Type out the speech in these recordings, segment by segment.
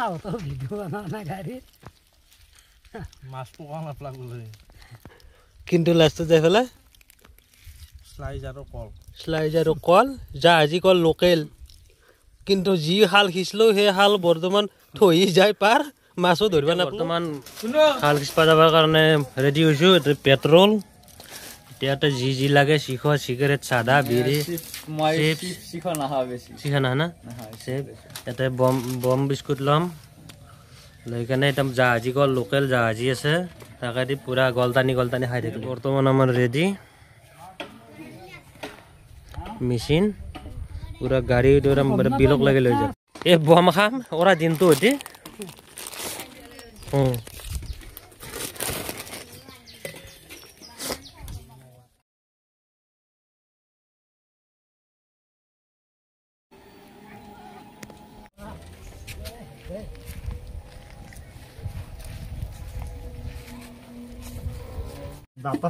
তো ভিডিও বানা গাড়ি মাছ পোকা নাপলা গ'লে কিন্তু লাষ্টত যাই পেলাই স্লাইজ আৰু কল জাহাজী কল লোকেল কিন্তু যি হাল সিঁচলো সেই হাল বৰ্তমান থৈ যায় পাৰ মাছো ধৰিব নাপায় বৰ্তমান হাল সিঁচবা যাবৰ কাৰণে ৰেডি হৈছোঁ এইটো পেট্ৰল ইয়াতে যি লাগে চিখ চিগাৰেট চাধা বিড়ি চিখা নাহা না ইয়াতে বম বিস্কুট ল'ম লৈ কেনে একদম জাহাজী কল লোকেল জাহাজী আছে তাকে দি পুৰা গলটানি খাই থাকিব বৰ্তমান আমাৰ ৰেডি মেচিন পুৰা গাড়ী বিলক লাগি লৈ যায় এই বম খাম ওৰা দিনটো অতি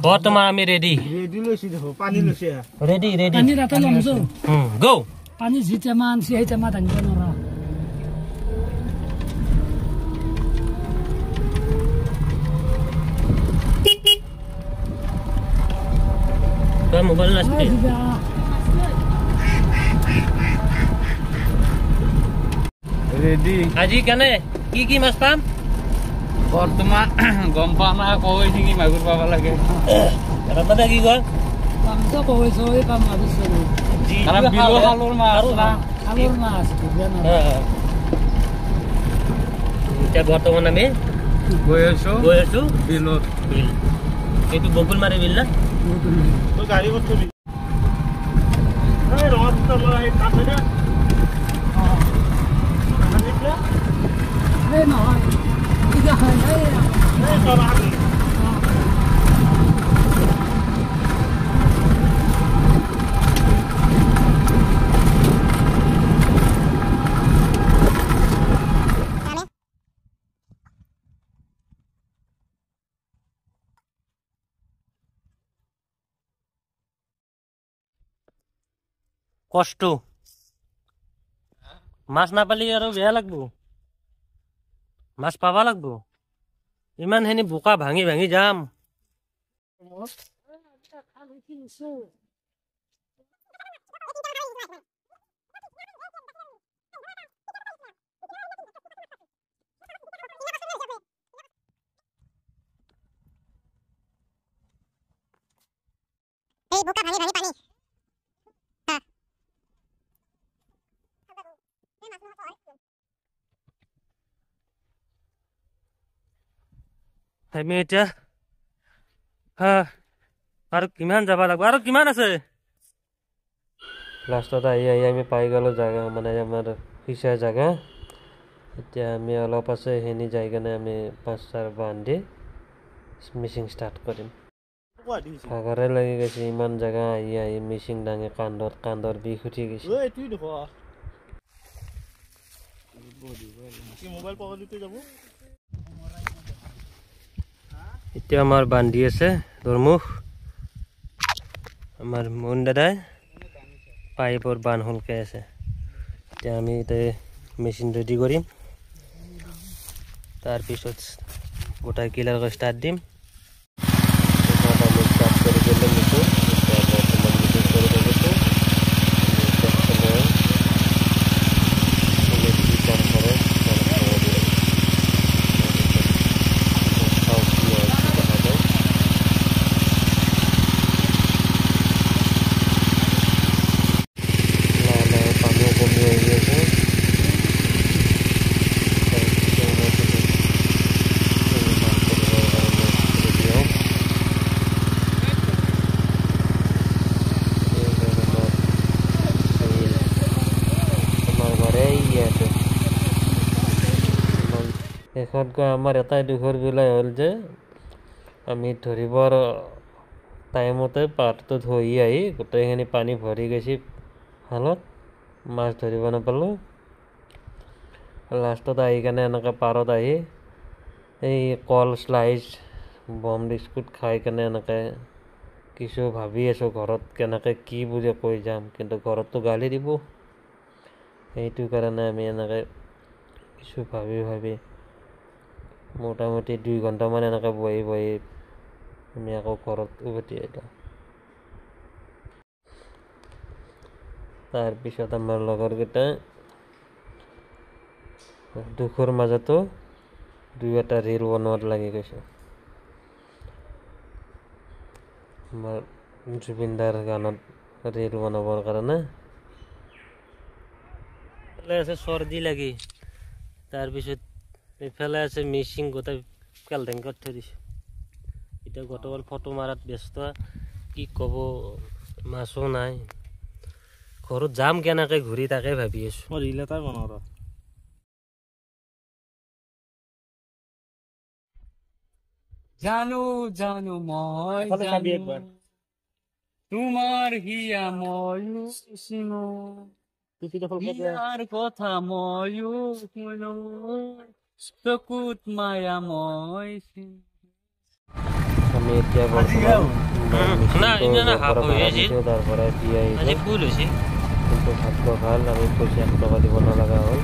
বৰ্তমান আমি ৰেডি লৈছি দেখো পানী লৈছে ৰেডি পানী ৰাতে লমছো গো পানী জিতে মান সিহেতে মা দাঙিব নৰা তোৰ মোবাইল নাচবি ৰেডি আজি কেনে কি মাছ পাম বৰ্তমান গম পা না কৈ কি মাগুৰ পাব লাগে ৰাতে কি কয় পামতো কৈছো এই পাম ভাবিছো কাৰণ বিলো খালৰ মাছ না খালৰ মাছ এতিয়া বৰ্তমান আমি গৈ আছো বিলত বিল এইটো বকুল মাৰি বিল না তো গাড়ী বস্তু এই ৰঙা তো মই কাছে দে এই নহয় এটা হয় এই সব আগে কষ্ট মাছ নাপালি আৰু বেয়া লাগব মাছ পাবা লাগব ইমান হেনি বোকা ভাঙি যাম এই বোকা ভাঙি পানী আমি এতিয়া আৰু কিমান যাব লাগিব আৰু কিমান আছে লাষ্টত আহি আমি পাই গ'লো জাগা মানে আমাৰ সিঁচা জাগা এতিয়া আমি অলপ আছে হেনি যাই কেনে আমি 5-4 বান্ধি মিচিং ষ্টাৰ্ট কৰিম ভাগৰে লাগি গৈছে ইমান জাগা আহি মিচিং ডাঙি কান্দৰ বিষ উঠি গৈছে এতিয়া আমাৰ বান্ধি আছে দৰমুখ আমাৰ মোহন দাদাই পাইপৰ বান্ধ হলকে আছে এতিয়া আমি মেচিন ৰেডি কৰিম তাৰপিছত গোটাই কিলাৰ ষ্টাৰ্ট দিম ষ্টাৰ্ট কৰি দিলে মিছো এখনকৈ আমাৰ এটাই দুখৰ বিলাই হ'ল যে আমি ধৰিবৰ টাইমতে পাৰটো ধৰি আহি গোটেইখিনি পানী ভৰি গৈছে হালত মাছ ধৰিব নাপালোঁ লাষ্টত আহি কেনে এনেকৈ পাৰত আহি এই কল স্লাইচ বম বিস্কুট খাই কেনে এনেকৈ কিছু ভাবি আছোঁ ঘৰত কেনেকৈ কি বুলি কৈ যাম কিন্তু ঘৰততো গালি দিব সেইটো কাৰণে আমি এনেকৈ কিছু ভাবি ভাবি মোটামুটি 2 ঘণ্টামান এনেকৈ বহি বহি আমি আকৌ ঘৰত উভতি আহিলোঁ। তাৰপিছত আমাৰ লগৰকেইটাই দুখৰ মাজতো 2-এটা ৰীল বনোৱাত লাগি গৈছে। আমাৰ জুবিনদাৰ গানত ৰীল বনাবৰ কাৰণে আছে চৰ্দি লাগি, তাৰপিছত এইফালে আছে মিচিং গোটেই কেলটেংকত থৈ দিছে। এতিয়া গোটেই ফটো মাৰাত ব্যস্ত, কি ক'ব, মাছো নাই। ঘৰত যাম কেনেকৈ ঘূৰি তাকে ভাবি আছোঁ। মই ৰীল এটাই বনাওঁ ৰ। জানো জানো মই জানো তোমাৰ হিয়া ময়ো চিনো, হিয়াৰ কথা ময়ো শুনো, চকুত মায়া মই চিনো। আমি এতিয়া বৰ্তমান তাৰ পৰা দি আহিছোঁ, কিন্তু ভাগ্য ভাল আমি পইচা 1 টকা দিব নলগা হ'ল।